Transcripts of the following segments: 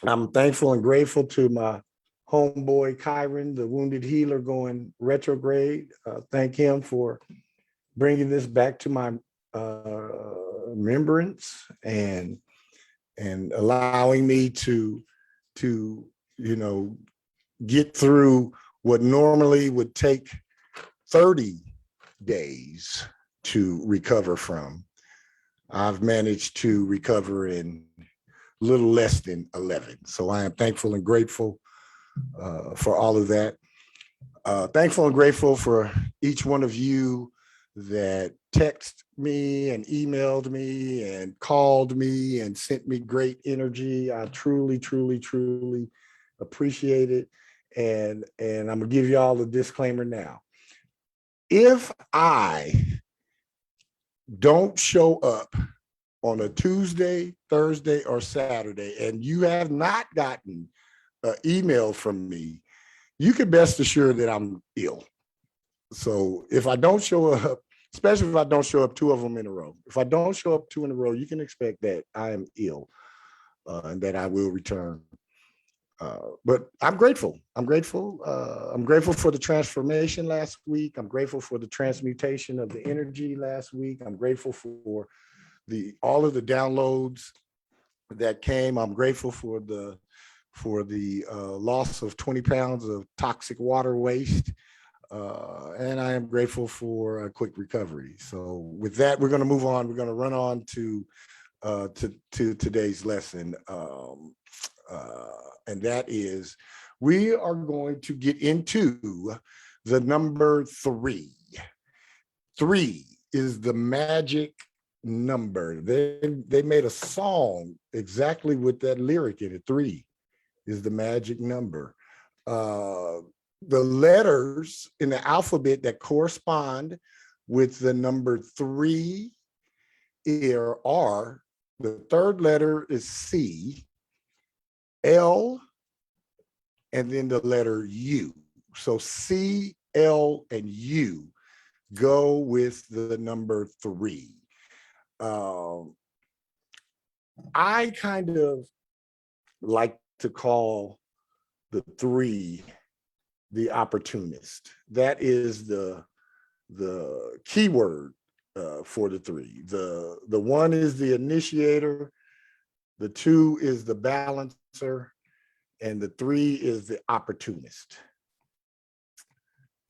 I'm thankful and grateful to my homeboy Kyron, the wounded healer going retrograde. Thank him for bringing this back to my remembrance and allowing me to get through what normally would take 30 days to recover from. I've managed to recover in a little less than 11. So I am thankful and grateful for all of that. Thankful and grateful for each one of you that texted me and emailed me and called me and sent me great energy. I truly, truly, truly appreciate it. And I'm gonna give y'all a disclaimer now. If I don't show up on a Tuesday, Thursday, or Saturday, and you have not gotten an email from me, you can best assure that I'm ill. So if I don't show up, especially if I don't show up 2 of them in a row, if I don't show up 2 in a row, you can expect that I am ill and that I will return. But I'm grateful. I'm grateful. I'm grateful for the transformation last week. I'm grateful for the transmutation of the energy last week. I'm grateful for all of the downloads that came. I'm grateful for the loss of 20 pounds of toxic water waste. And I am grateful for a quick recovery. So with that, we're going to move on. We're going to run on to today's lesson. And that is, we are going to get into the number 3. 3 is the magic number. They made a song exactly with that lyric in it. 3 is the magic number. The letters in the alphabet that correspond with the number 3 are, the third letter is C, L, and then the letter U. So C, L, and U go with the number 3. I kind of like to call the 3 the opportunist. That is the keyword for the 3. The 1 is the initiator, the 2 is the balancer, and the 3 is the opportunist.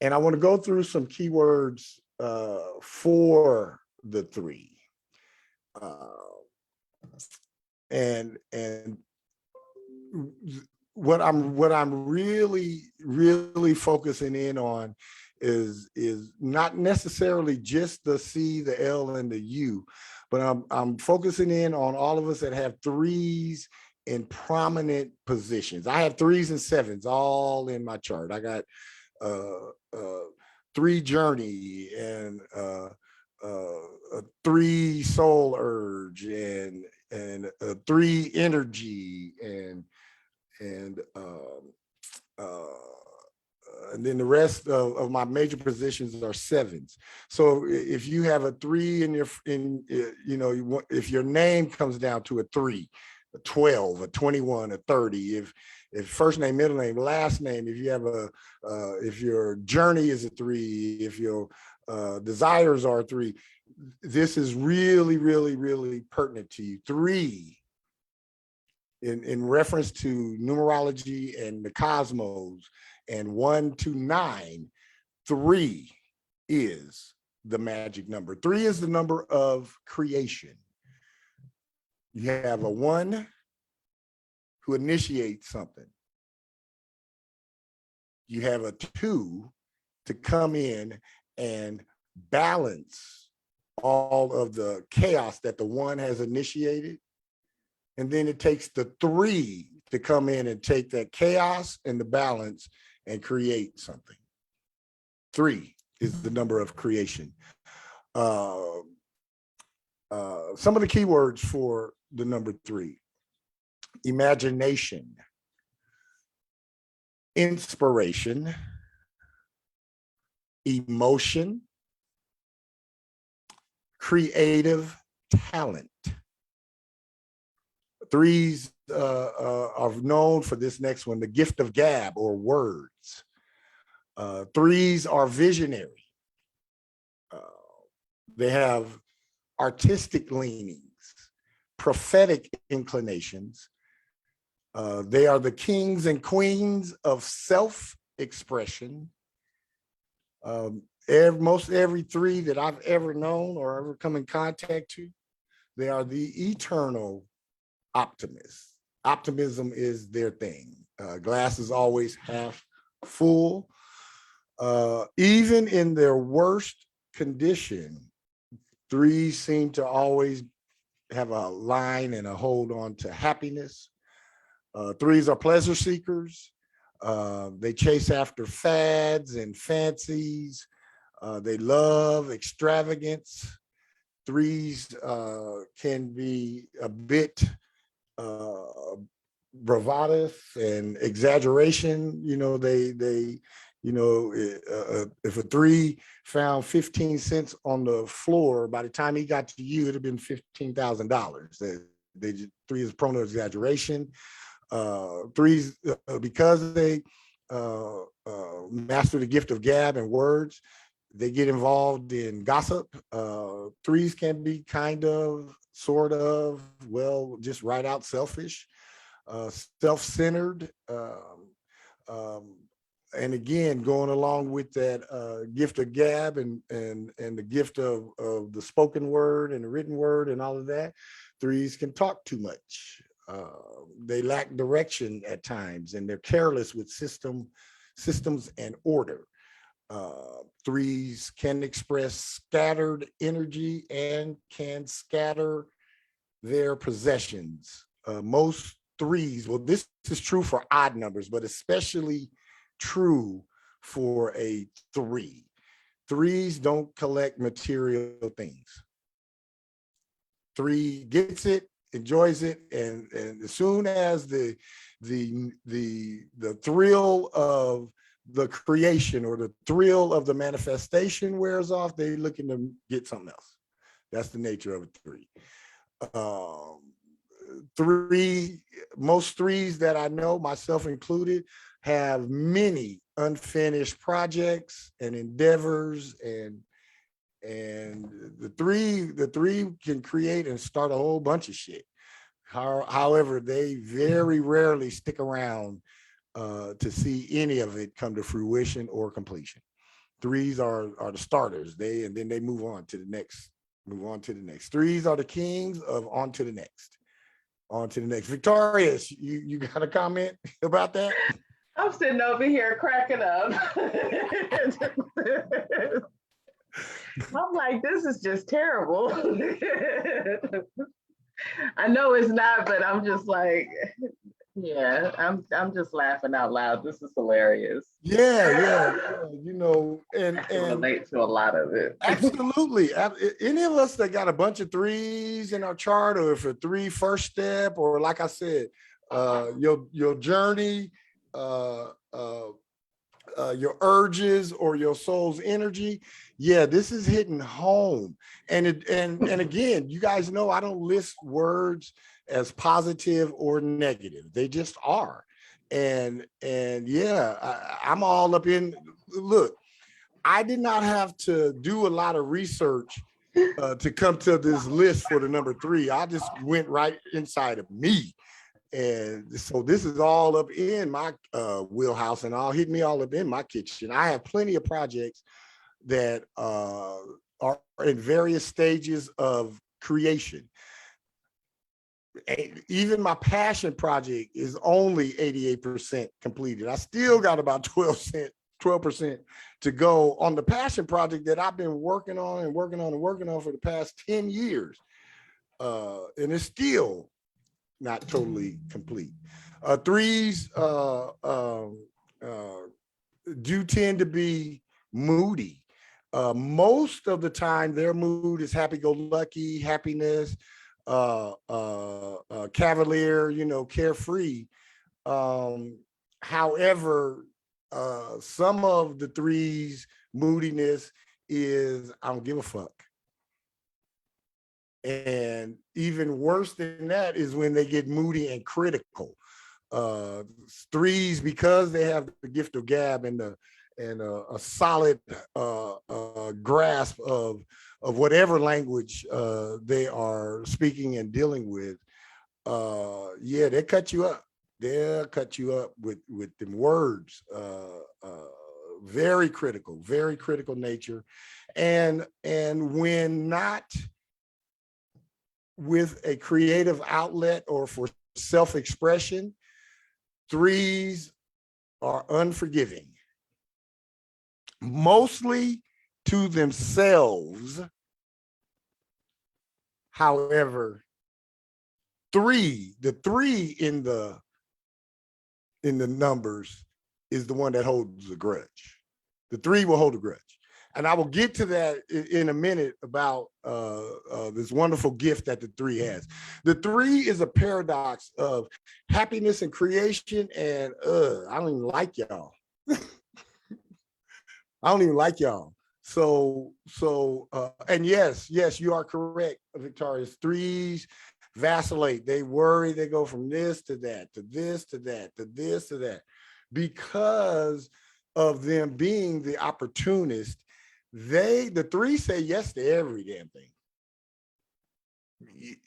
And I want to go through some keywords for the 3. And what I'm really focusing in on is not necessarily just the C, the L, and the U, but I'm focusing in on all of us that have 3s in prominent positions. I have 3s and 7s all in my chart. I got 3 journey and 3 soul urge and 3 energy and then the rest of my major positions are 7s. So if you have a 3 in if your name comes down to a 3, a 12, a 21, a 30, if first name, middle name, last name, if you have if your journey is a 3, if your desires are 3, this is really, really, really pertinent to you. 3, in reference to numerology and the cosmos, and 1 to 9, 3 is the magic number. 3 is the number of creation. You have a 1 who initiates something. You have a 2 to come in and balance all of the chaos that the 1 has initiated. And then it takes the 3 to come in and take that chaos and the balance and create something. 3 is the number of creation. Some of the keywords for the number 3: imagination, inspiration, emotion, creative talent. 3s are known for this next one, the gift of gab or words. Threes are visionary. They have artistic leanings, prophetic inclinations. They are the kings and queens of self-expression. Most every three that I've ever known or ever come in contact to, they are the eternal optimists. Optimism is their thing. Glass is always half full. Even in their worst condition, threes seem to always have a line and a hold on to happiness. Threes are pleasure seekers. They chase after fads and fancies. They love extravagance. Threes can be a bit bravadous and exaggeration. If a three found 15 cents on the floor, by the time he got to you, it'd have been $15,000. Three is prone to exaggeration. Threes, because they master the gift of gab and words, they get involved in gossip. Threes can be kind of, sort of, well, just right out selfish, self-centered. And again, going along with that gift of gab and the gift of the spoken word and the written word and all of that, threes can talk too much. They lack direction at times, and they're careless with systems and order. Threes can express scattered energy and can scatter their possessions. Most threes, well, this is true for odd numbers, but especially true for a three. Threes don't collect material things. Three gets it, enjoys it, and as soon as the thrill of the creation or the thrill of the manifestation wears off, they looking to get something else. That's the nature of a three. Most threes that I know, myself included, have many unfinished projects and endeavors, and the three can create and start a whole bunch of shit. However, they very rarely stick around to see any of it come to fruition or completion. Threes are the starters. And then they move on to the next. Threes are the kings of on to the next. Victorious, you got a comment about that? I'm sitting over here cracking up. I'm like, this is just terrible. I know it's not, but I'm just like, yeah, I'm just laughing out loud. This is hilarious. Yeah. And I can relate to a lot of it. Absolutely. Any of us that got a bunch of threes in our chart, or if a three first step, or like I said, your journey, your urges or your soul's energy, yeah, this is hitting home. And again, you guys know I don't list words as positive or negative. They just are. And yeah, I'm all up in. Look, I did not have to do a lot of research to come to this list for the number three. I just went right inside of me. And so this is all up in my wheelhouse, and all hit me all up in my kitchen. I have plenty of projects that are in various stages of creation. Even my passion project is only 88% completed. I still got about 12% to go on the passion project that I've been working on for the past 10 years. And it's still not totally complete. Threes do tend to be moody. Most of the time, their mood is happy-go-lucky, happiness, cavalier, carefree. However, some of the threes' moodiness is I don't give a fuck. And even worse than that is when they get moody and critical. Threes, because they have the gift of gab and a solid grasp of whatever language they are speaking and dealing with. Yeah, they cut you up. They'll cut you up with them words. Very critical nature, and when not with a creative outlet or for self-expression, threes are unforgiving, mostly to themselves. However, the three in the numbers is the one that holds a grudge. The three will hold a grudge. And I will get to that in a minute about this wonderful gift that the three has. The three is a paradox of happiness and creation, and I don't even like y'all. I don't even like y'all. So, and yes, you are correct, Victorious. Threes vacillate. They worry. They go from this to that, to this to that, to this to that, because of them being the opportunist. The three say yes to every damn thing.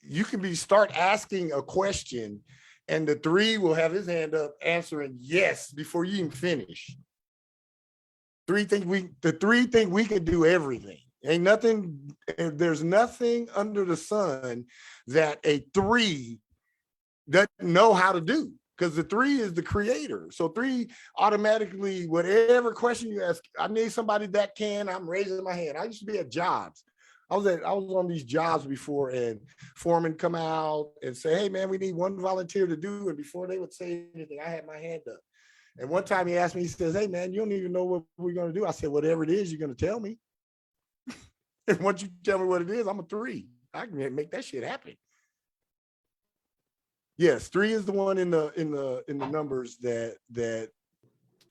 You can start asking a question, and the three will have his hand up answering yes before you even finish. The three think we can do everything. Ain't nothing, there's nothing under the sun that a three doesn't know how to do, because the three is the creator. So three automatically, whatever question you ask, I need somebody that can, I'm raising my hand. I used to be at jobs. I was on these jobs before, and foremen come out and say, hey man, we need one volunteer to do it. Before they would say anything, I had my hand up. And one time he asked me, he says, hey man, you don't even know what we're going to do. I said, whatever it is, you're going to tell me. And once you tell me what it is, I'm a three. I can make that shit happen. Yes, three is the one in the numbers that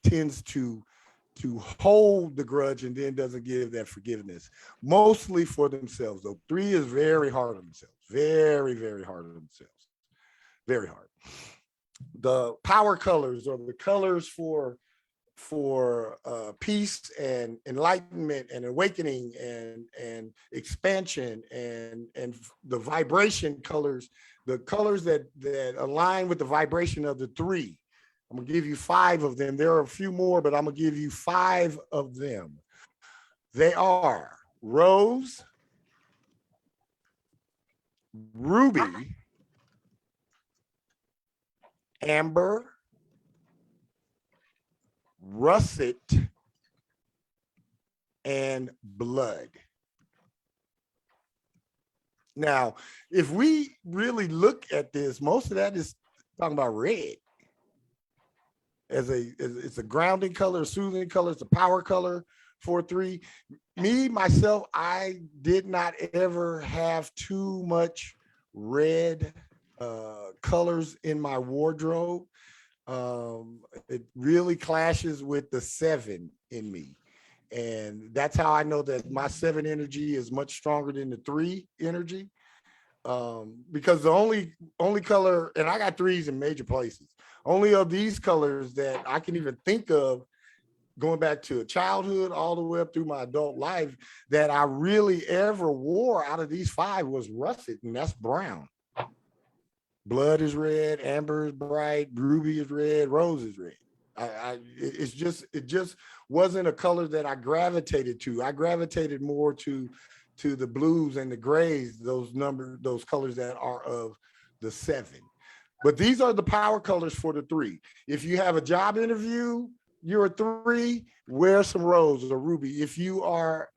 tends to hold the grudge and then doesn't give that forgiveness, mostly for themselves. Though three is very hard on themselves, very hard on themselves, very hard. The power colors, or the colors for peace and enlightenment and awakening and expansion and the vibration colors, the colors that align with the vibration of the three. I'm gonna give you 5 of them. There are a few more, but I'm gonna give you 5 of them. They are rose, ruby, amber, russet, and blood. Now, if we really look at this, most of that is talking about red. It's a grounding color, a soothing color, it's a power color for 3. Me, myself, I did not ever have too much red colors in my wardrobe. It really clashes with the 7 in me. And that's how I know that my 7 energy is much stronger than the 3 energy. Because the only color, and I got 3s in major places, only of these colors that I can even think of going back to childhood all the way up through my adult life that I really ever wore out of these 5 was russet, and that's brown. Blood is red, amber is bright, ruby is red, rose is red. It just wasn't a color that I gravitated to. I gravitated more to the blues and the grays, those colors that are of the 7. But these are the power colors for the 3. If you have a job interview, you're a 3, wear some rose or ruby. If you are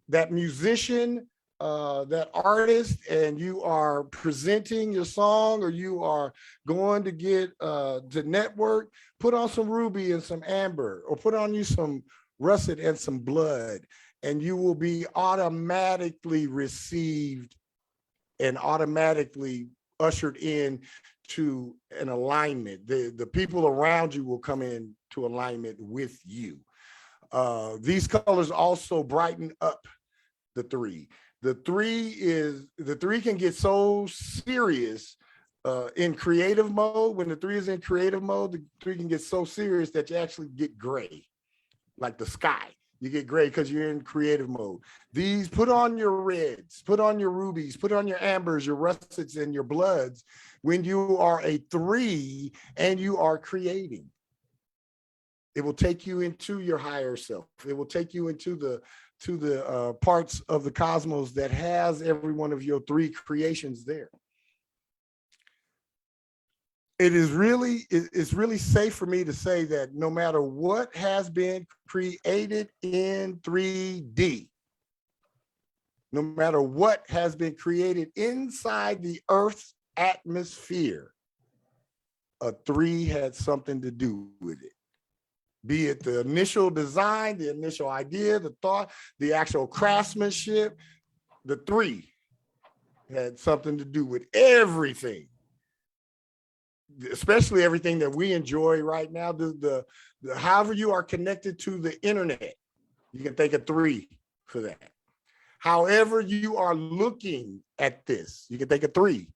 that musician, that artist, and you are presenting your song, or you are going to get to network, put on some ruby and some amber, or put on you some russet and some blood, and you will be automatically received and automatically ushered in to an alignment. The people around you will come in to alignment with you. These colors also brighten up the 3. The three can get so serious in creative mode. When the three is in creative mode, the three can get so serious that you actually get gray, like the sky. You get gray because you're in creative mode. These, put on your reds, put on your rubies, put on your ambers, your russets, and your bloods when you are a three and you are creating. It will take you into your higher self. It will take you into the parts of the cosmos that has every one of your three creations there. It's really safe for me to say that no matter what has been created in 3D, no matter what has been created inside the Earth's atmosphere, a three had something to do with it. Be it the initial design, the initial idea, the thought, the actual craftsmanship, the three had something to do with everything. Especially everything that we enjoy right now. The however you are connected to the internet, you can think of three for that. However you are looking at this, you can think of three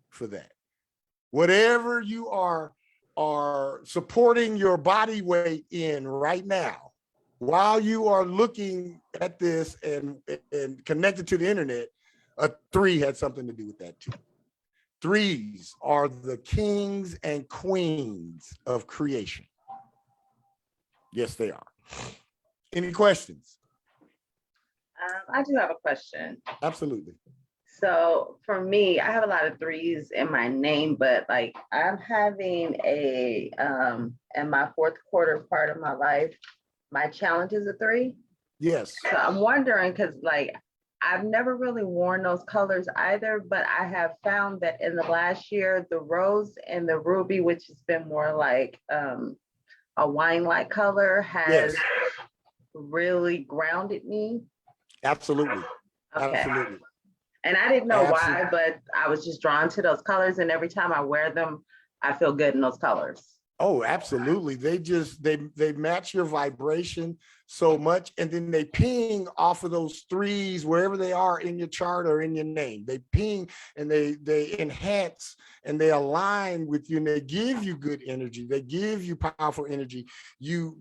for that. Whatever you are supporting your body weight in right now, while you are looking at this and connected to the internet, a three had something to do with that too. Threes are the kings and queens of creation. Yes, they are. Any questions? I do have a question. Absolutely. So for me, I have a lot of threes in my name, but like I'm having in my fourth quarter part of my life, my challenge is a three. Yes. So I'm wondering, because like I've never really worn those colors either, but I have found that in the last year, the rose and the ruby, which has been more like a wine-like color, has really grounded me. Absolutely. Okay. Absolutely. And I didn't know Absolutely. why, but I was just drawn to those colors. And every time I wear them, I feel good in those colors. Oh, absolutely. They match your vibration so much, and then they ping off of those threes wherever they are in your chart or in your name. They ping and they enhance and they align with you, and they give you good energy. They give you powerful energy. You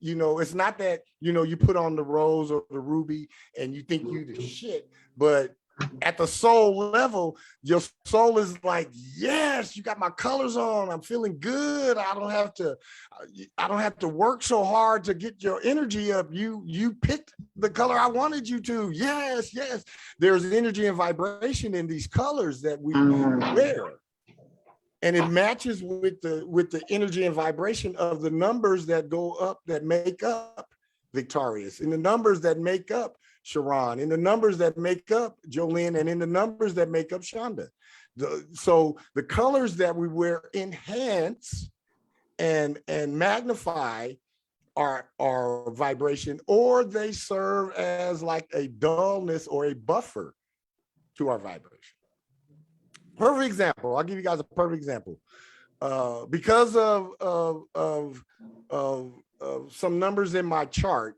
know, it's not that, you know, you put on the rose or the ruby and you think you the shit, but at the soul level, your soul is like, yes, you got my colors on. I'm feeling good. I don't have to work so hard to get your energy up. You picked the color I wanted you to. Yes, yes. There's energy and vibration in these colors that we wear. And it matches with the energy and vibration of the numbers that go up, that make up Victorious, and the numbers that make up Sharon, in the numbers that make up Jolene, and in the numbers that make up Shonda. So the colors that we wear enhance and magnify our vibration, or they serve as like a dullness or a buffer to our vibration. Perfect example. I'll give you guys a perfect example. Because of some numbers in my chart,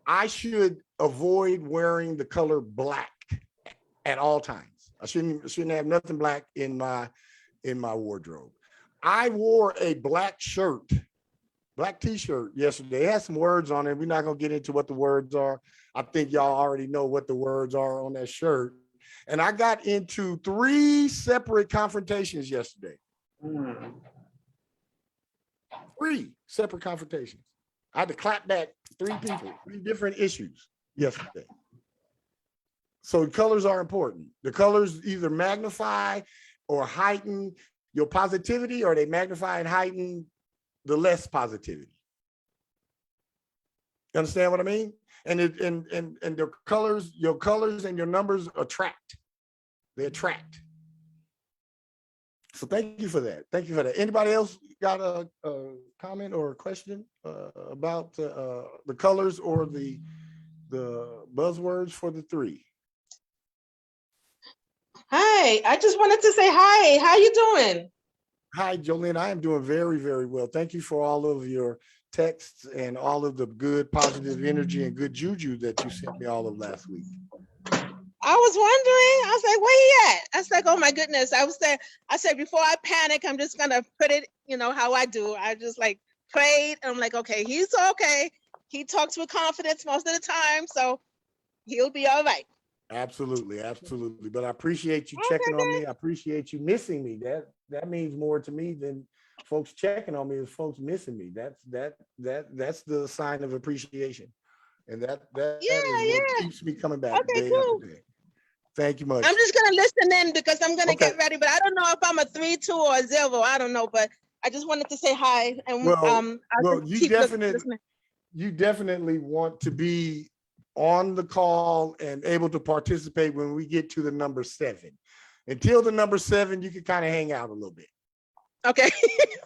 I should avoid wearing the color black at all times. I shouldn't have nothing black in my wardrobe. I wore a black shirt, black t-shirt yesterday. It had some words on it. We're not gonna get into what the words are. I think y'all already know what the words are on that shirt. And I got into 3 separate confrontations yesterday. 3 separate confrontations. I had to clap back 3 people, 3 different issues yesterday. So colors are important. The colors either magnify or heighten your positivity, or they magnify and heighten the less positivity. You understand what I mean? And the colors, your colors and your numbers attract. They attract. So thank you for that. Thank you for that. Anybody else got a comment or a question about the colors or the buzzwords for the 3? Hi, I just wanted to say hi. How you doing? Hi, Jolene. I am doing very, very well. Thank you for all of your texts and all of the good, positive energy and good juju that you sent me all of last week. I was wondering. I was like, where he at? I was like, oh my goodness. I said, before I panic, I'm just gonna put it, how I do. I just like prayed. And I'm like, okay, he's okay. He talks with confidence most of the time, so he'll be all right. Absolutely, absolutely. But I appreciate you checking on Okay, me. I appreciate you missing me. That means more to me than folks checking on me is folks missing me. That's the sign of appreciation. And that is yeah, what yeah. keeps me coming back Okay, day after cool. day. Thank you I'm much. just gonna listen in because I'm gonna Okay. get ready, but I don't know if I'm a 3, 2, or a 0. I don't know, but I just wanted to say hi, and I'll Well, just keep listening. you definitely want to be on the call and able to participate when we get to the number 7. Until the number 7, you can kind of hang out a little bit. Okay.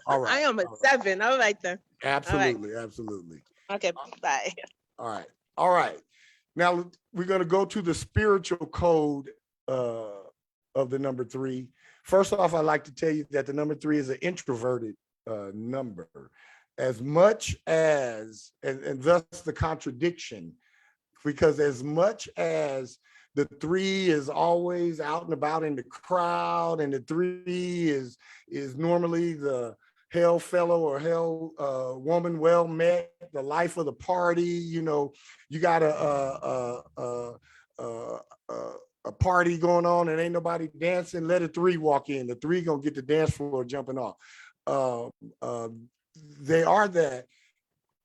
All I right. am a All right. 7. All right then. All right. Absolutely. Absolutely. Okay. Bye. All right. All right. Now we're going to go to the spiritual code of the number 3. First off, I'd like to tell you that the number 3 is an introverted number. As much as, and thus the contradiction, because as much as the 3 is always out and about in the crowd, and the 3 is normally the hell fellow or hell woman well met, the life of the party. You got a party going on and ain't nobody dancing. Let a 3 walk in. The 3 gonna get the dance floor jumping off. They are that.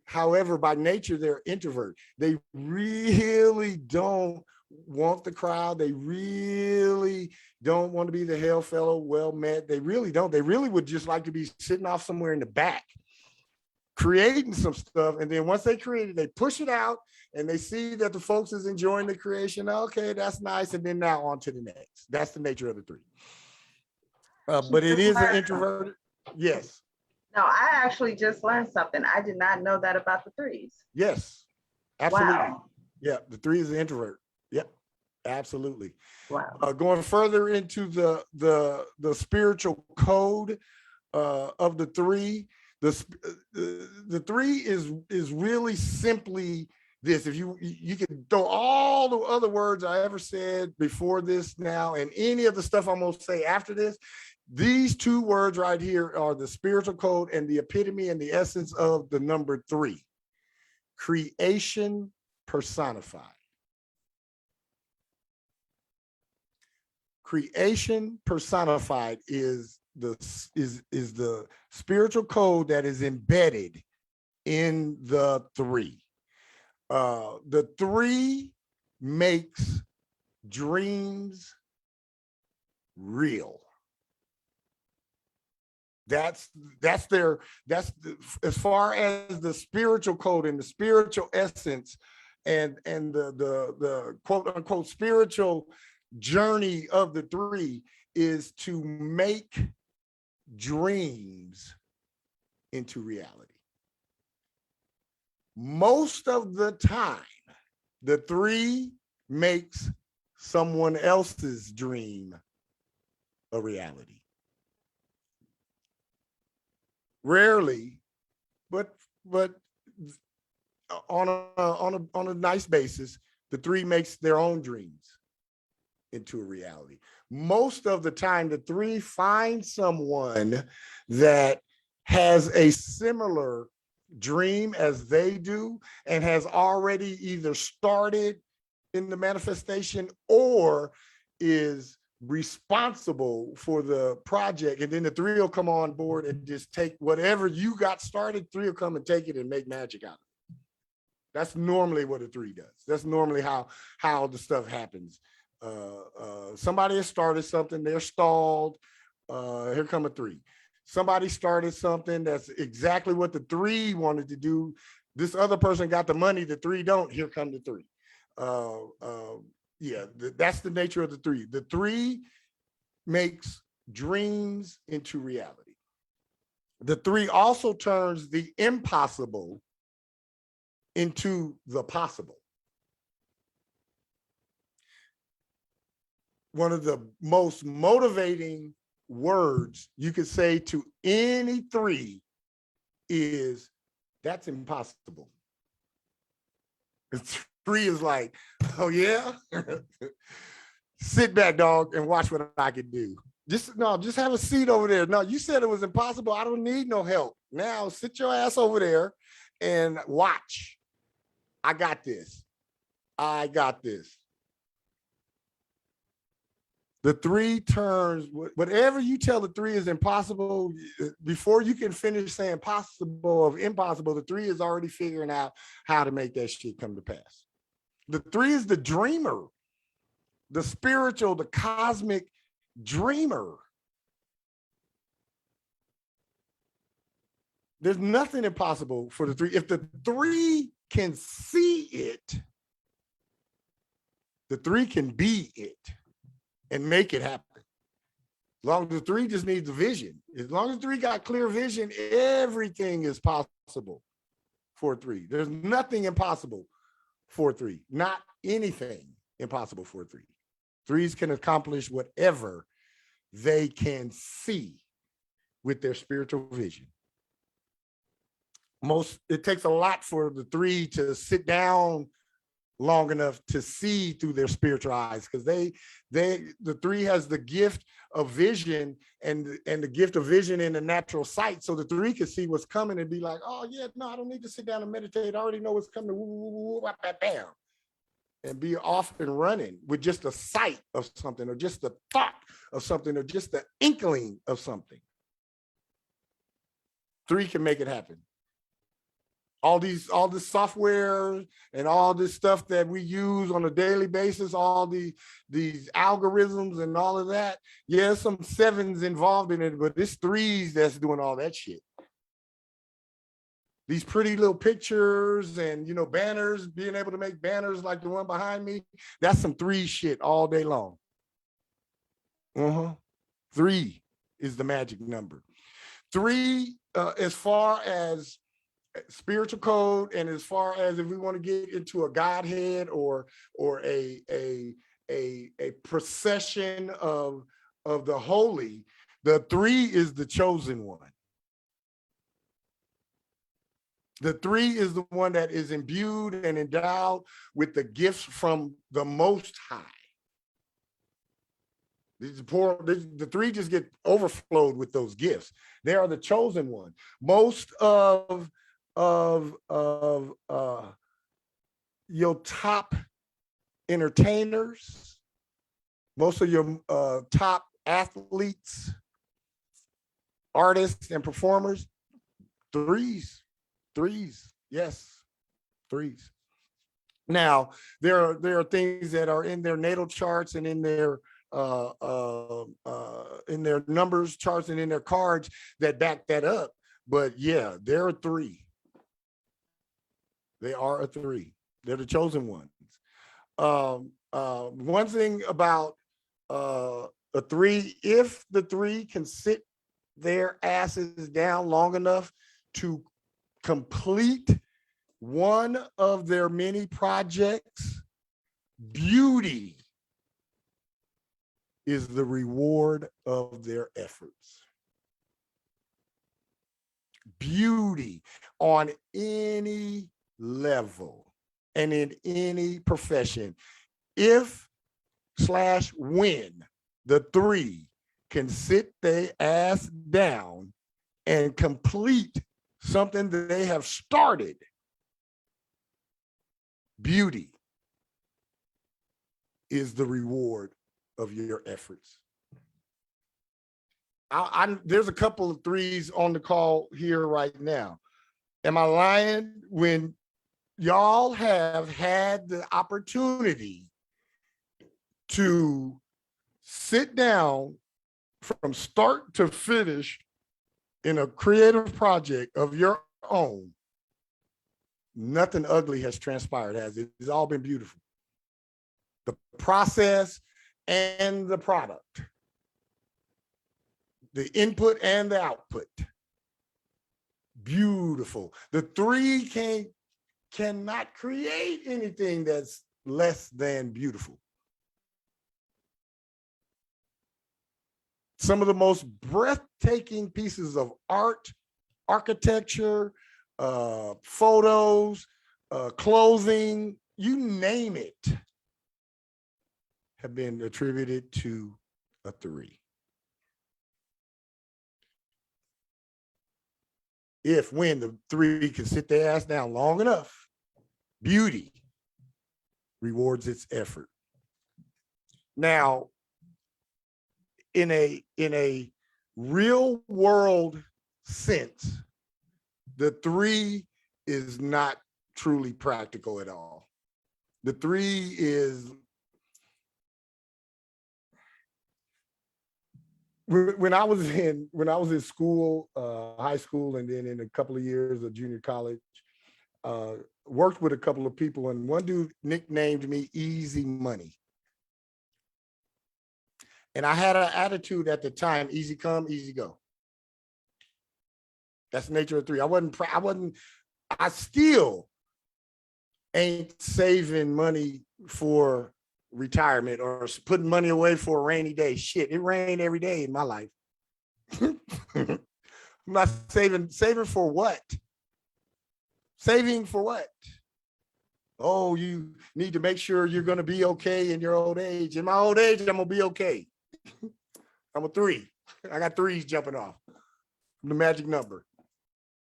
However, by nature, they're introvert. They really don't want the crowd. They really don't want to be the hail fellow, well met. They really don't. They really would just like to be sitting off somewhere in the back, creating some stuff. And then once they create it, they push it out and they see that the folks is enjoying the creation. Okay, that's nice. And then now on to the next. That's the nature of the 3. But it is an introverted. Yes. No, I actually just learned something. I did not know that about the 3s. Yes. Absolutely. Wow. Yeah. The 3 is an introvert. Yep. Absolutely. Wow. Going further into the spiritual code of the 3, the 3 is really simply this. If you can throw all the other words I ever said before this now and any of the stuff I'm going to say after this, these 2 words right here are the spiritual code and the epitome and the essence of the number 3. Creation personified. Creation personified is the spiritual code that is embedded in the 3. The 3 makes dreams real. That's as far as the spiritual code and the spiritual essence and the quote unquote spiritual journey of the 3 is to make dreams into reality. Most of the time, the 3 makes someone else's dream a reality. Rarely, but on a nice basis, the 3 makes their own dreams into a reality. Most of the time, the 3 find someone that has a similar dream as they do and has already either started in the manifestation or is responsible for the project. And then the 3 will come on board and just take whatever you got started. 3 will come and take it and make magic out of it. That's normally what a 3 does. That's normally how the stuff happens. Somebody has started something, they're stalled. Here come a 3. Somebody started something that's exactly what the 3 wanted to do. This other person got the money, the 3 don't. Here come the 3. Yeah, that's the nature of the 3. The 3 makes dreams into reality. The 3 also turns the impossible into the possible. One of the most motivating words you could say to any 3 is, that's impossible. 3 is like, oh yeah? Sit back, dog, and watch what I can do. Just have a seat over there. No, you said it was impossible. I don't need no help. Now sit your ass over there and watch. I got this. I got this. The 3 turns, whatever you tell the 3 is impossible, before you can finish saying possible of impossible, the 3 is already figuring out how to make that shit come to pass. The 3 is the dreamer, the spiritual, the cosmic dreamer. There's nothing impossible for the 3. If the 3 can see it, the 3 can be it and make it happen. As long as the 3 just needs the vision. As long as 3 got clear vision, everything is possible for 3. There's nothing impossible for 3. Not anything impossible for 3. 3s can accomplish whatever they can see with their spiritual vision. It takes a lot for the 3 to sit down long enough to see through their spiritual eyes, because the 3 has the gift of vision and the gift of vision in the natural sight. So the 3 can see what's coming and be like, oh yeah, no, I don't need to sit down and meditate. I already know what's coming. Bam. And be off and running with just the sight of something, or just the thought of something, or just the inkling of something. 3 can make it happen. All this software and all this stuff that we use on a daily basis, all these algorithms and all of that. Yeah, some 7s involved in it, but it's 3s that's doing all that shit. These pretty little pictures and, banners, being able to make banners like the one behind me, that's some 3 shit all day long. 3 is the magic number. 3, as far as spiritual code, and as far as if we want to get into a Godhead or a procession of the holy, the 3 is the chosen one. The 3 is the one that is imbued and endowed with the gifts from the Most High. The 3 just get overflowed with those gifts. They are the chosen one. Most of your top entertainers, most of your top athletes, artists, and performers, 3s. Yes, 3s. Now there are things that are in their natal charts and in their numbers charts and in their cards that back that up. But yeah, they're a 3. They are a 3. They're the chosen ones. One thing about a 3, if the 3 can sit their asses down long enough to complete one of their many projects, beauty is the reward of their efforts. Beauty on any level and in any profession. If/when the 3 can sit their ass down and complete something that they have started, beauty is the reward of your efforts. There's a couple of 3s on the call here right now. Am I lying when y'all have had the opportunity to sit down from start to finish in a creative project of your own? Nothing ugly has transpired, has it? It's all been beautiful. The process and the product, the input and the output, beautiful. The 3 cannot create anything that's less than beautiful. Some of the most breathtaking pieces of art, architecture, photos, clothing, you name it, have been attributed to a 3. If when the 3 can sit their ass down long enough, beauty rewards its effort. Now, in a real world sense, the 3 is not truly practical at all. The 3 is, when I was in school, high school, and then in a couple of years of junior college, worked with a couple of people, and one dude nicknamed me Easy Money. And I had an attitude at the time, easy come, easy go. That's the nature of 3. I still ain't saving money for retirement or putting money away for a rainy day. Shit, it rained every day in my life. I'm not saving for what? Saving for what? Oh, you need to make sure you're going to be okay in your old age. In my old age, I'm going to be okay. I'm a 3. I got 3s jumping off. The magic number.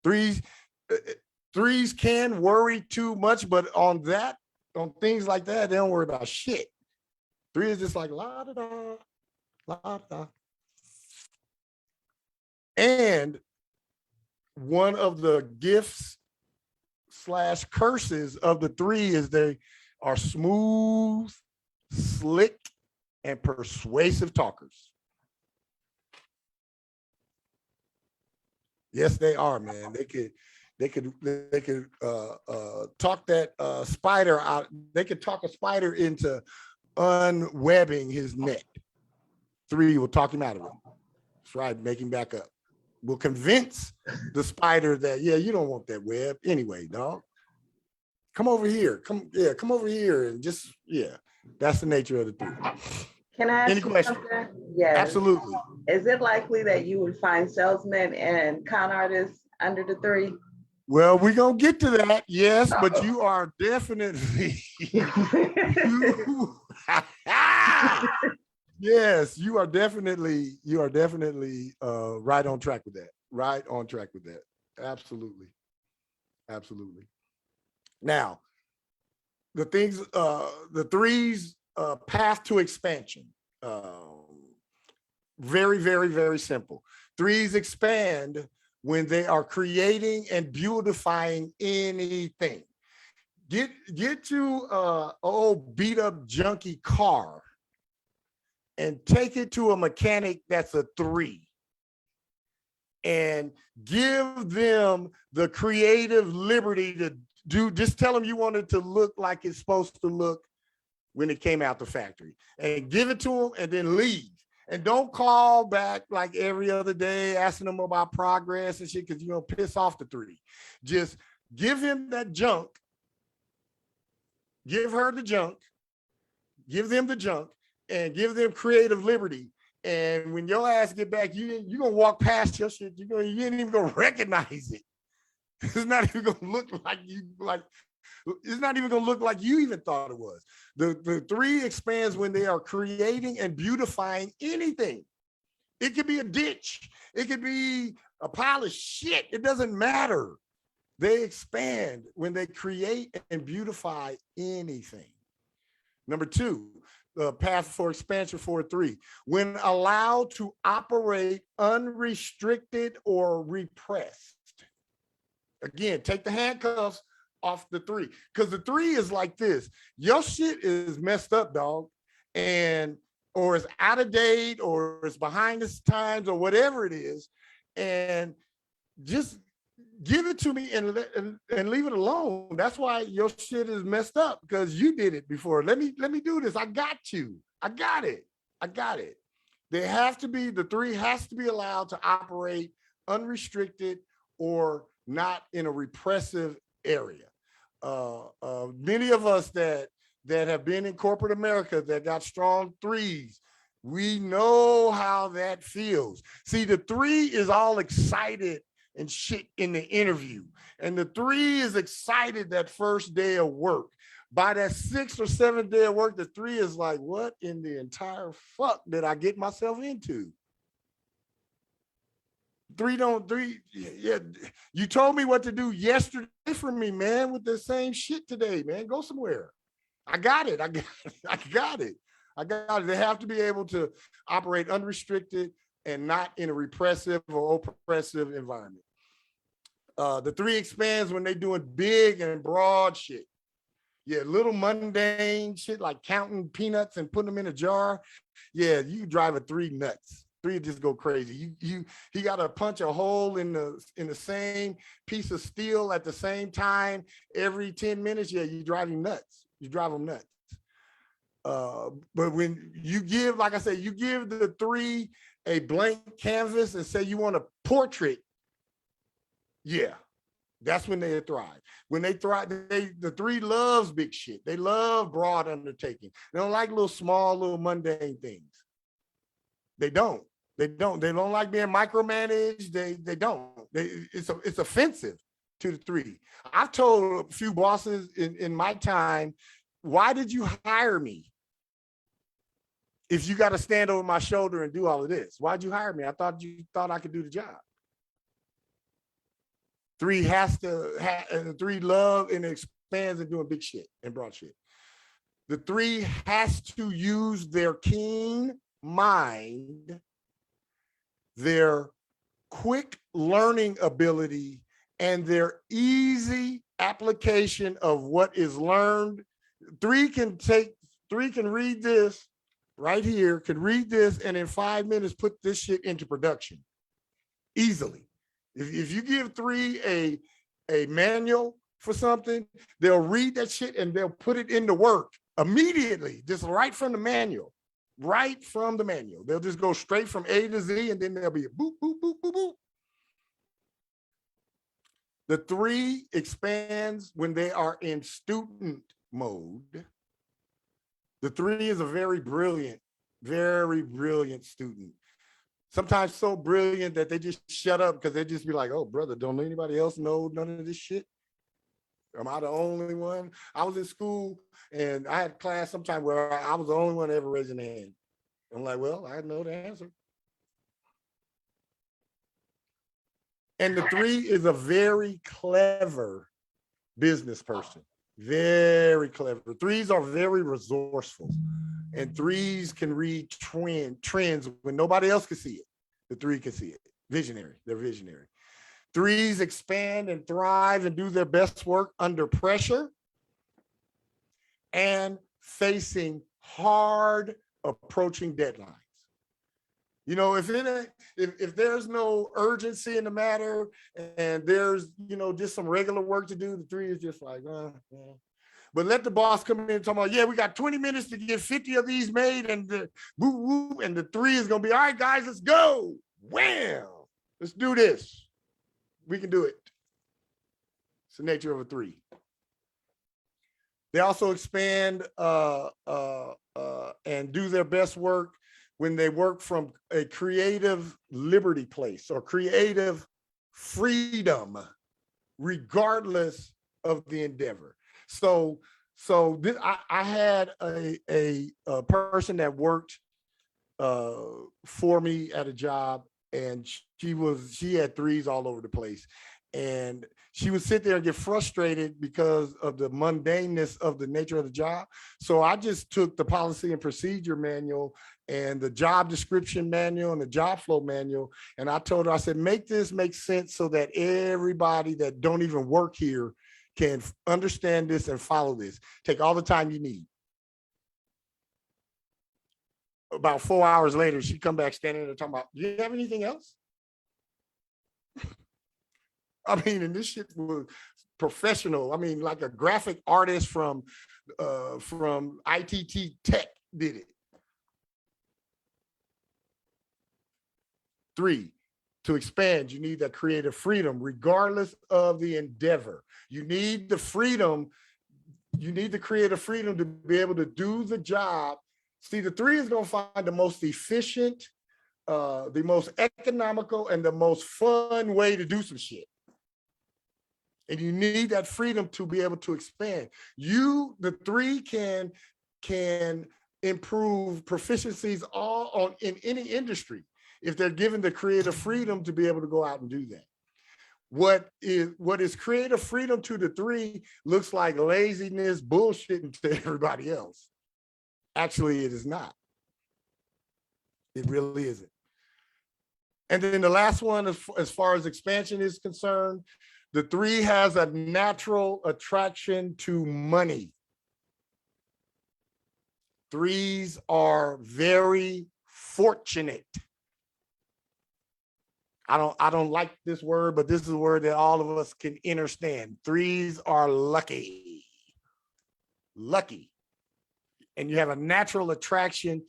3s can worry too much, but on things like that, they don't worry about shit. 3 is just like la da da, la da da. And one of the gifts / curses of the 3 is they are smooth, slick, and persuasive talkers. Yes, they are, man. They could talk that spider out. They could talk a spider into unwebbing his net. 3 will talk him out of it. That's right, make him back up. Will convince the spider that, yeah, you don't want that web anyway, dog. Come over here. Come over here and just, yeah. That's the nature of the 3. Can I ask Any you question? something? Yes. Absolutely. Is it likely that you would find salesmen and con artists under the 3? Well, we're gonna get to that, yes, but you are definitely yes, you are definitely right on track with that. Right on track with that. Absolutely. Absolutely. Now, the 3's path to expansion. Very, very, very simple. 3's expand when they are creating and beautifying anything. Get to an old beat up junky car and take it to a mechanic that's a 3 and give them the creative liberty to just tell them you want it to look like it's supposed to look when it came out the factory, and give it to them and then leave. And don't call back like every other day asking them about progress and shit, because you're going to piss off the 3. Just give him that junk. Give her the junk. Give them the junk and give them creative liberty. And when your ass get back, you're going to walk past your shit. You ain't even going to recognize it. It's not even going to look like it's not even going to look like you even thought it was. The 3 expands when they are creating and beautifying anything. It could be a ditch. It could be a pile of shit. It doesn't matter. They expand when they create and beautify anything. Number 2, the path for expansion for a 3. When allowed to operate unrestricted or repressed. Again, take the handcuffs off the 3, because the 3 is like this. Your shit is messed up, dog, or it's out of date, or it's behind its times, or whatever it is, and just give it to me and leave it alone. That's why your shit is messed up, because you did it before. Let me do this. I got you. I got it. The 3 has to be allowed to operate unrestricted or not in a repressive area. Many of us that have been in corporate America that got strong 3s, we know how that feels. See, the 3 is all excited and shit in the interview, and the 3 is excited that first day of work. By that 6th or 7th day of work, the 3 is like, what in the entire fuck did I get myself into? 3, yeah. You told me what to do yesterday for me, man, with the same shit today, man. Go somewhere. I got it. I got it. They have to be able to operate unrestricted and not in a repressive or oppressive environment. The 3 expands when they're doing big and broad shit. Yeah, little mundane shit like counting peanuts and putting them in a jar. Yeah, you drive a 3 nuts. 3 just go crazy. He got to punch a hole in the same piece of steel at the same time every 10 minutes. Yeah, you drive him nuts. You drive them nuts. But when you give, like I said, you give the 3 a blank canvas and say you want a portrait. Yeah. That's when they thrive. When they thrive, the 3 loves big shit. They love broad undertaking. They don't like small, little mundane things. They don't. They don't like being micromanaged. They don't. It's offensive to the 3. I've told a few bosses in my time, why did you hire me if you got to stand over my shoulder and do all of this? Why'd you hire me? I thought you thought I could do the job. 3 has to have, 3 love and expands and doing big shit and broad shit. The 3 has to use their keen mind, their quick learning ability, and their easy application of what is learned. 3 can read this right here, can read this, and in 5 minutes put this shit into production easily. If you give 3 a manual for something, they'll read that shit and they'll put it into work immediately, just right from the manual. Right from the manual. They'll just go straight from A to Z, and then there'll be a boop, boop, boop, boop, boop. The 3 expands when they are in student mode. The 3 is a very brilliant student. Sometimes so brilliant that they just shut up because they just be like, oh, brother, don't anybody else know none of this shit? Am I the only one? I was in school and I had class sometime where I was the only one ever raising their hand. I'm like, well, I know the answer. And the 3 is a very clever business person. Very clever. 3s are very resourceful. And 3s can read trends when nobody else can see it. The 3 can see it. Visionary. They're visionary. 3s expand and thrive and do their best work under pressure and facing hard approaching deadlines. You know, if there's no urgency in the matter and there's, just some regular work to do, the 3 is just like, But let the boss come in and talk about, yeah, we got 20 minutes to get 50 of these made, and the woo woo, and the 3 is gonna be, all right, guys, let's go. Wham! Let's do this. We can do it. It's the nature of a 3. They also expand and do their best work when they work from a creative liberty place or creative freedom, regardless of the endeavor. So I had a person that worked for me at a job, and she had 3s all over the place, and she would sit there and get frustrated because of the mundaneness of the nature of the job. So I just took the policy and procedure manual and the job description manual and the job flow manual, and I told her, I said, make this make sense so that everybody that don't even work here can understand this and follow this. Take all the time you need. About 4 hours later, she'd come back standing there talking about, do you have anything else? I mean, and this shit was professional. I mean, like a graphic artist from ITT Tech did it. 3, to expand, you need that creative freedom, regardless of the endeavor. You need the freedom. You need the creative freedom to be able to do the job. See, the 3 is going to find the most efficient, the most economical, and the most fun way to do some shit. And you need that freedom to be able to expand. The three can improve proficiencies in any industry if they're given the creative freedom to be able to go out and do that. What is creative freedom to the three looks like laziness, bullshitting to everybody else. Actually, it is not. It really isn't. And then the last one, as far as expansion is concerned, the three has a natural attraction to money. Threes are very fortunate. I don't like this word, but this is a word that all of us can understand. Threes are lucky. Lucky. And you have a natural attraction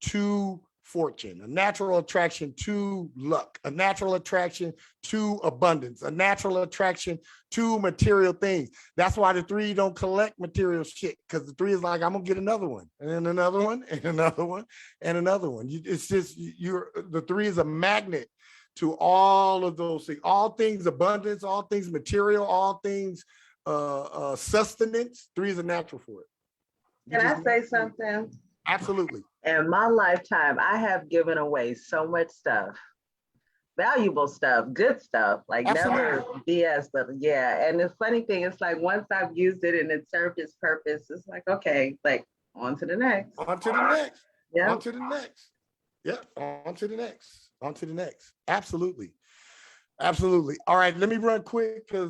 to fortune, a natural attraction to luck, a natural attraction to abundance, a natural attraction to material things. That's why the three don't collect material shit, because the three is like, I'm gonna get another one, and then another one, and another one, and another one. It's just the three is a magnet to all of those things, all things abundance, all things material, all things sustenance. Three is a natural for it. Can I say something? Absolutely. In my lifetime, I have given away so much stuff, valuable stuff, good stuff, like never BS, but yeah. And the funny thing is, like, once I've used it and it served its purpose, it's like, okay, like, on to the next. On to the next. Yeah. On to the next. Yeah. On to the next. On to the next. Absolutely. Absolutely. All right, let me run quick because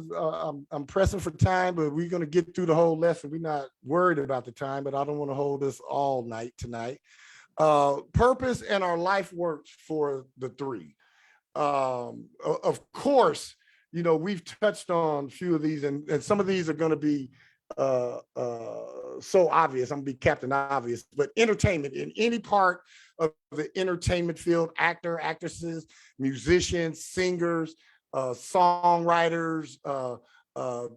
I'm pressing for time, but we're going to get through the whole lesson. We're not worried about the time, but I don't want to hold this all night tonight. Purpose and our life works for the three. Of course, you know, we've touched on a few of these, and some of these are going to be so obvious. I'm going to be Captain Obvious, but entertainment in any part of the entertainment field, actresses, musicians, singers, songwriters,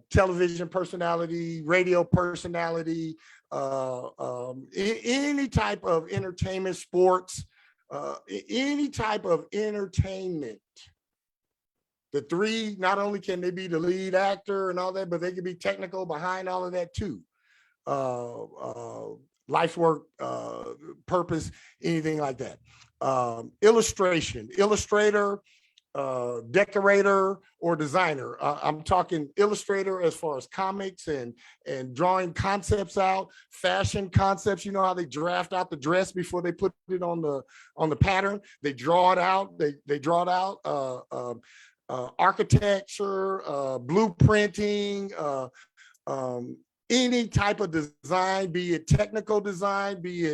television personality, radio personality, any type of entertainment, sports, any type of entertainment. The three, not only can they be the lead actor and all that, but they can be technical behind all of that too. Life's work, purpose, anything like that. Illustration, illustrator, decorator, or designer. I'm talking illustrator as far as comics and drawing concepts out, fashion concepts. You know how they draft out the dress before they put it on the pattern. They draw it out. They draw it out. Architecture, blueprinting, any type of design, be it technical design, be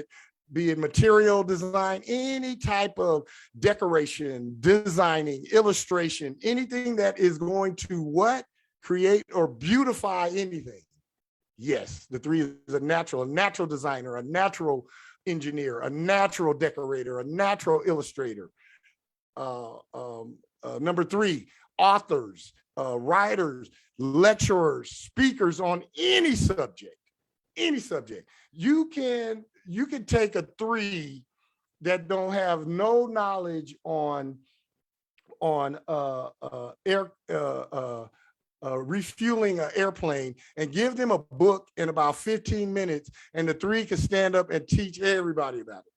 it material design, any type of decoration, designing, illustration, anything that is going to what? Create or beautify anything. Yes, the three is a natural designer, a natural engineer, a natural decorator, a natural illustrator. Number three, authors, writers, lecturers, speakers on any subject. You can take a three that don't have no knowledge on refueling an airplane and give them a book in about 15 minutes, and the three can stand up and teach everybody about it.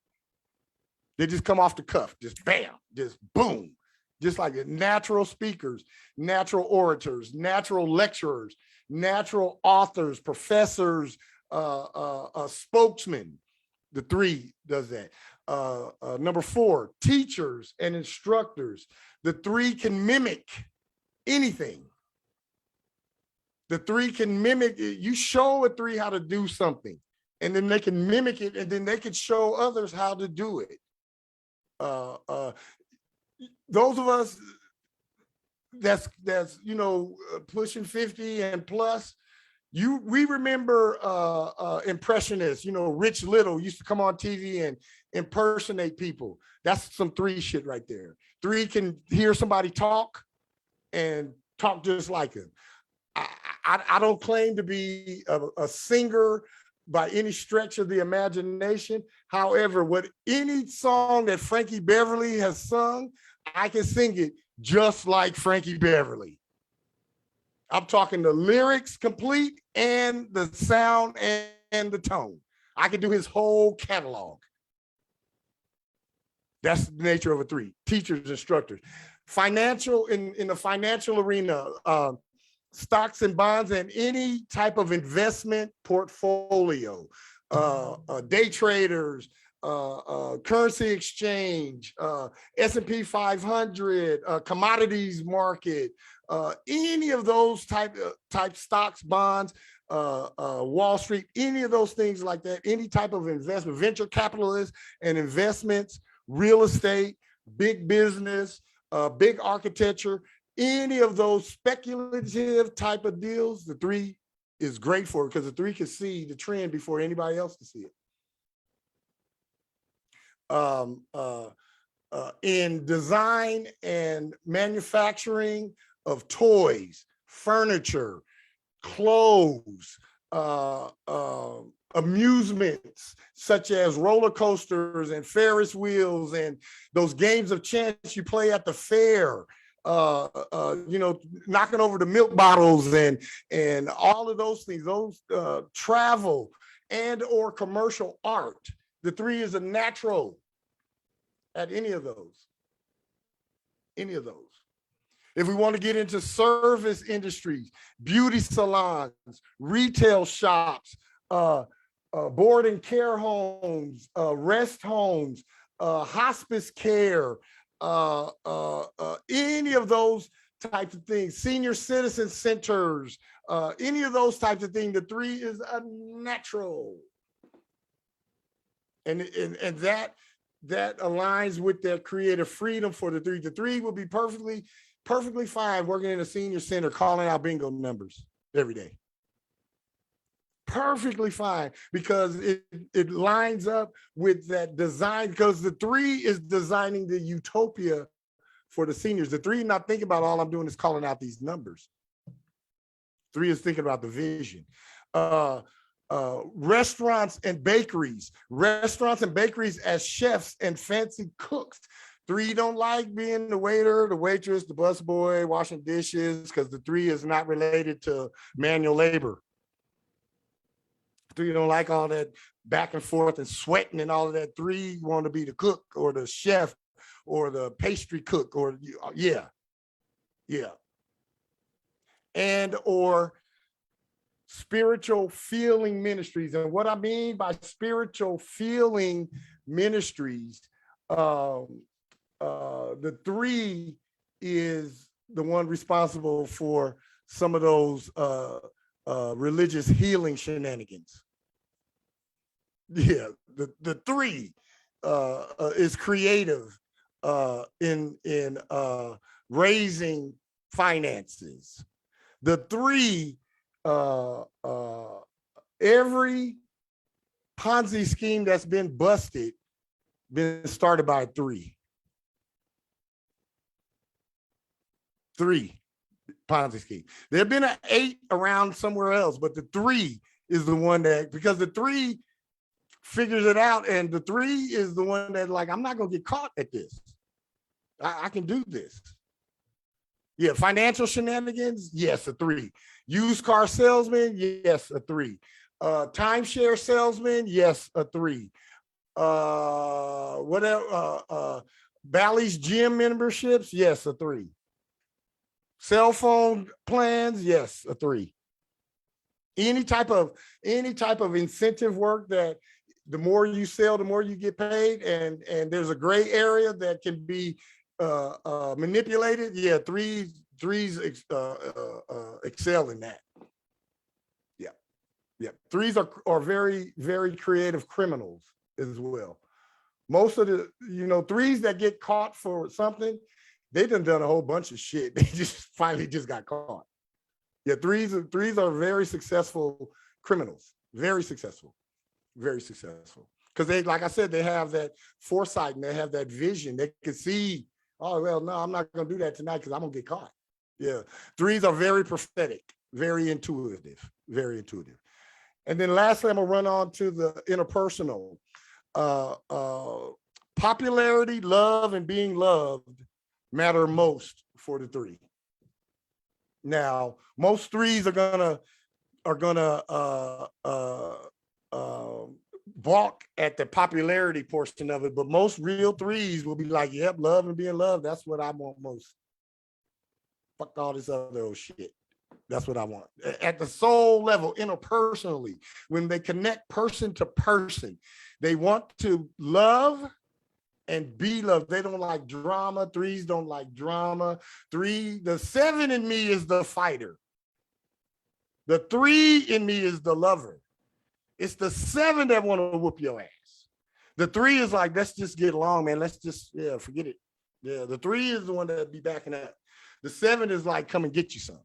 They just come off the cuff, just bam, just boom. Just like it. Natural speakers, natural orators, natural lecturers, natural authors, professors, spokesmen. The three does that. Number four, teachers and instructors. The three can mimic anything. The three can mimic it. You show a three how to do something, and then they can mimic it, and then they can show others how to do it. Those of us that's you know, pushing 50 and plus, we remember impressionists. You know, Rich Little used to come on TV and impersonate people. That's some three shit right there. Three can hear somebody talk and talk just like him. I don't claim to be a singer by any stretch of the imagination. However, what any song that Frankie Beverly has sung, I can sing it just like Frankie Beverly. I'm talking the lyrics complete and the sound and the tone. I could do his whole catalog. That's the nature of a 3. Teachers, instructors. Financial, in the financial arena, stocks and bonds and any type of investment portfolio, day traders, currency exchange, S&P 500, commodities market, any of those type stocks, bonds, Wall Street, any of those things like that, any type of investment, venture capitalists and investments, real estate, big business, big architecture, any of those speculative type of deals, the 3 is great for it because the 3 can see the trend before anybody else can see it. In design and manufacturing of toys, furniture, clothes, amusements such as roller coasters and Ferris wheels and those games of chance you play at the fair, knocking over the milk bottles and all of those things, those travel and or commercial art. The 3 is a natural at any of those. If we want to get into service industries, beauty salons, retail shops, board and care homes, rest homes, hospice care, any of those types of things, senior citizen centers, any of those types of things, the 3 is a natural. And that aligns with their creative freedom for the 3. The 3 will be perfectly fine working in a senior center, calling out bingo numbers every day. Perfectly fine, because it lines up with that design, because the 3 is designing the utopia for the seniors. The 3 not thinking about all I'm doing is calling out these numbers. 3 is thinking about the vision. Restaurants and bakeries as chefs and fancy cooks. 3 don't like being the waiter, the waitress, the busboy, washing dishes, because the 3 is not related to manual labor. 3 don't like all that back and forth and sweating and all of that. 3 want to be the cook or the chef or the pastry cook or yeah. And or spiritual feeling ministries. And what I mean by spiritual feeling ministries, the 3 is the one responsible for some of those religious healing shenanigans. Yeah, the 3 is creative in raising finances. The 3, every Ponzi scheme that's been busted, been started by 3. 3 Ponzi scheme. There've been an 8 around somewhere else, but the 3 is the one that, because the 3 figures it out, and the 3 is the one that, like, I'm not gonna get caught at this. I can do this. Yeah, financial shenanigans, yes, a 3. Used car salesman, yes, a 3. Timeshare salesman, yes, a 3. Bally's gym memberships, yes, a 3. Cell phone plans, yes, a 3. Any type of incentive work that the more you sell, the more you get paid, and there's a gray area that can be manipulated. Yeah, threes excel in that. Yeah. 3s are very, very creative criminals as well. Most of the 3s that get caught for something, they done a whole bunch of shit. They just finally got caught. Yeah, 3s are very successful criminals. Very successful. Because they, like I said, they have that foresight and they have that vision. They can see, oh, well, no, I'm not going to do that tonight because I'm going to get caught. Yeah. 3s are very prophetic, very intuitive. And then lastly, I'm going to run on to the interpersonal. Popularity, love, and being loved matter most for the 3. Now, most threes are gonna balk at the popularity portion of it, but most real threes will be like, yep, love and being loved. That's what I want most. Fuck all this other old shit. That's what I want. At the soul level, interpersonally, when they connect person to person, they want to love and be loved. They don't like drama. Threes don't like drama. The 7 in me is the fighter. The 3 in me is the lover. It's the 7 that want to whoop your ass. The 3 is like, let's just get along, man. Let's just, forget it. Yeah, the 3 is the one that be backing up. The 7 is like, come and get you some.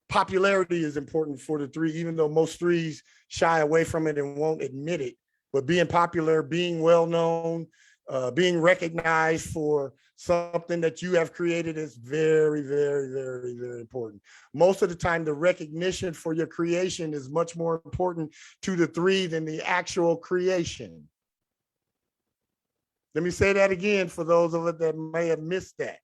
Popularity is important for the 3, even though most 3s shy away from it and won't admit it. But being popular, being well known, being recognized for something that you have created is very, very, very, very important. Most of the time, the recognition for your creation is much more important to the 3 than the actual creation. Let me say that again for those of us that may have missed that.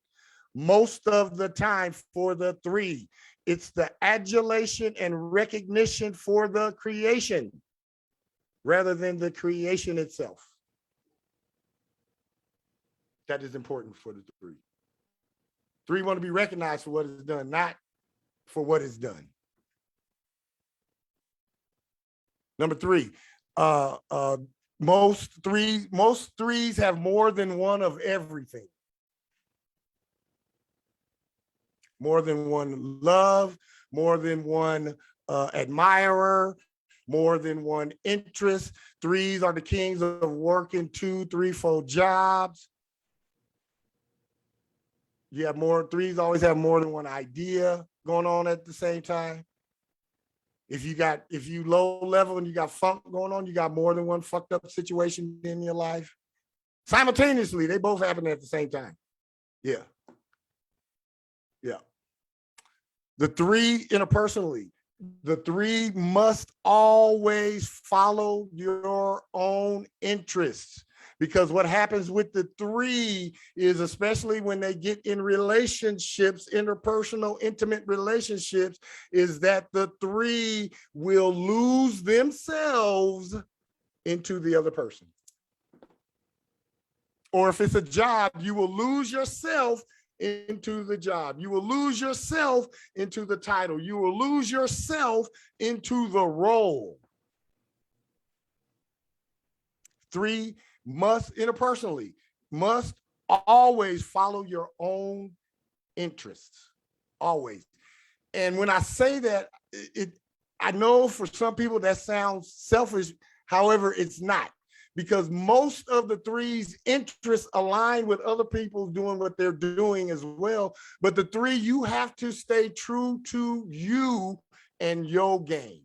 Most of the time for the 3, it's the adulation and recognition for the creation rather than the creation itself. That is important for the 3. 3 want to be recognized for what is done, not for what is done. Number 3, most threes have more than one of everything. More than one love, more than one admirer, more than one interest. 3s are the kings of working 2, 3, 4 jobs. You have more, 3s always have more than one idea going on at the same time. If you low level and you got funk going on, you got more than one fucked up situation in your life. Simultaneously, they both happen at the same time. Yeah. Yeah. The 3 interpersonally, the 3 must always follow your own interests. Because what happens with the 3 is, especially when they get in relationships, interpersonal, intimate relationships, is that the 3 will lose themselves into the other person. Or if it's a job, you will lose yourself into the job. You will lose yourself into the title. You will lose yourself into the role. 3 must, interpersonally, must always follow your own interests. Always. And when I say that, I know for some people that sounds selfish. However, it's not. Because most of the 3's interests align with other people doing what they're doing as well. But the 3, you have to stay true to you and your game.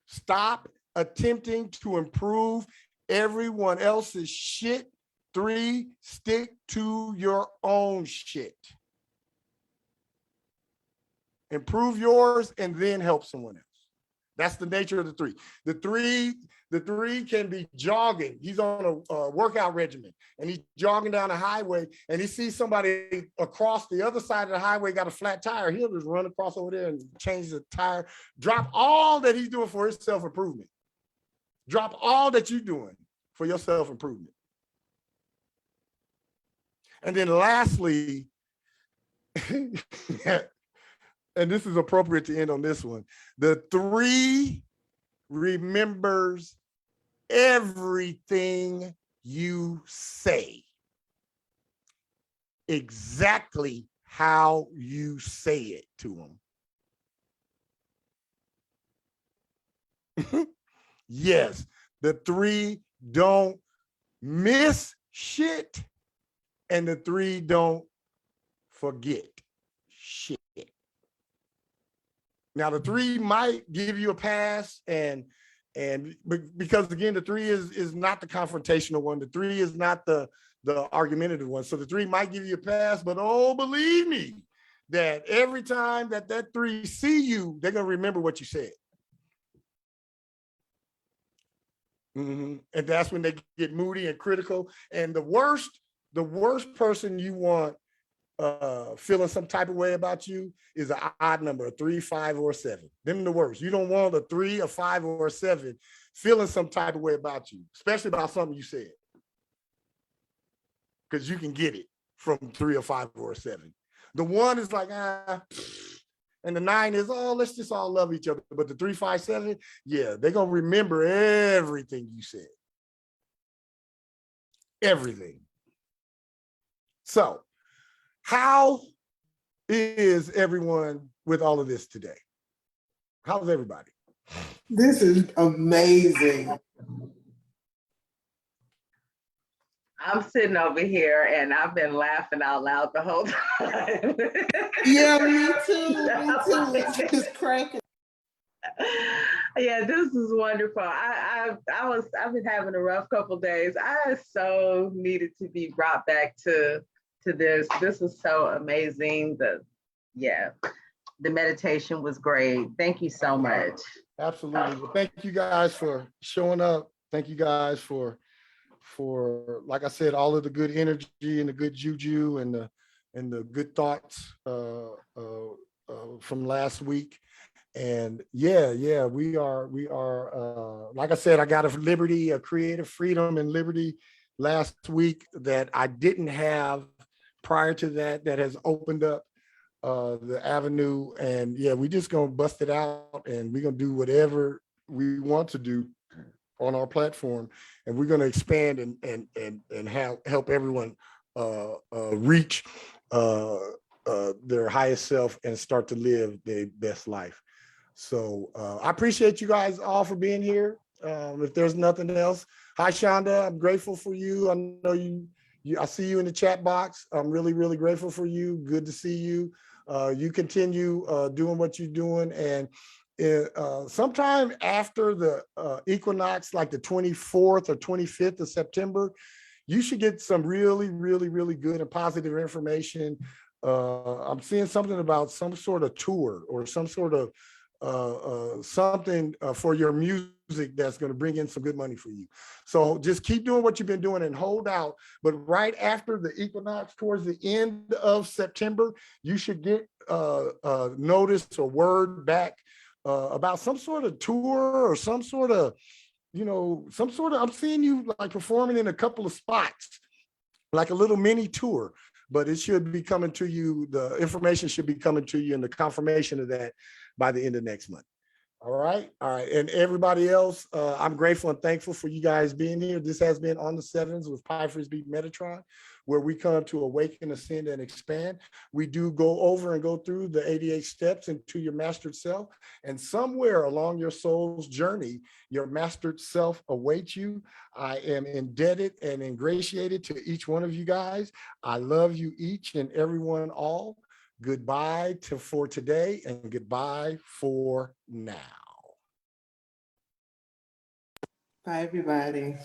Stop attempting to improve everyone else's shit. 3, stick to your own shit. Improve yours and then help someone else. That's the nature of the 3. The 3 can be jogging. He's on a workout regimen and he's jogging down the highway and he sees somebody across the other side of the highway got a flat tire. He'll just run across over there and change the tire. Drop all that he's doing for his self-improvement. Drop all that you're doing for your self-improvement. And then lastly, and this is appropriate to end on this one, the 3 remembers everything you say. Exactly how you say it to them. Yes, the 3 don't miss shit and the 3 don't forget shit. Now the 3 might give you a pass and because again, the 3 is not the confrontational one. The 3 is not the argumentative one. So the 3 might give you a pass, but oh, believe me, that every time that 3 see you, they're going to remember what you said. And that's when they get moody and critical. And the worst person you want feeling some type of way about you is an odd number, a 3, 5, or 7. Them the worst. You don't want a 3, a 5, or a 7 feeling some type of way about you, especially about something you said. Because you can get it from 3 or 5 or 7. The 1 is like, and the 9 is, oh, let's just all love each other. But the 3, 5, 7, yeah, they're going to remember everything you said. Everything. So, how is everyone with all of this today? How's everybody? This is amazing. I'm sitting over here and I've been laughing out loud the whole time. Yeah, me too. Me too. It's just cracking. Yeah, this is wonderful. I've been having a rough couple days. I so needed to be brought back to this. This was so amazing. The meditation was great. Thank you so much. Absolutely. Well, thank you guys for showing up. Thank you guys for like I said, all of the good energy and the good juju and the good thoughts from last week. And yeah, we are like I said, I got a creative freedom and liberty last week that I didn't have prior to that has opened up the avenue. And yeah, we just gonna bust it out and we're gonna do whatever we want to do on our platform, and we're going to expand and help everyone reach their highest self and start to live their best life. So I appreciate you guys all for being here. If there's nothing else, hi Shonda, I'm grateful for you. I know you I see you in the chat box. I'm really, really grateful for you. Good to see you. You continue doing what you're doing, and sometime after the equinox, like the 24th or 25th of September, you should get some really, really, really good and positive information. I'm seeing something about some sort of tour or some sort of something for your music that's going to bring in some good money for you. So just keep doing what you've been doing and hold out. But right after the equinox, towards the end of September, you should get notice or word back about some sort of tour or some sort of, I'm seeing you like performing in a couple of spots, like a little mini tour, but it should be coming to you. The information should be coming to you and the confirmation of that by the end of next month. All right. And everybody else, I'm grateful and thankful for you guys being here. This has been On the Sevens with Pi Frisbee Metatron, where we come to awaken, ascend, and expand. We do go through the 88 steps into your mastered self. And somewhere along your soul's journey, your mastered self awaits you. I am indebted and ingratiated to each one of you guys. I love you each and everyone all. Goodbye for today and goodbye for now. Bye, everybody.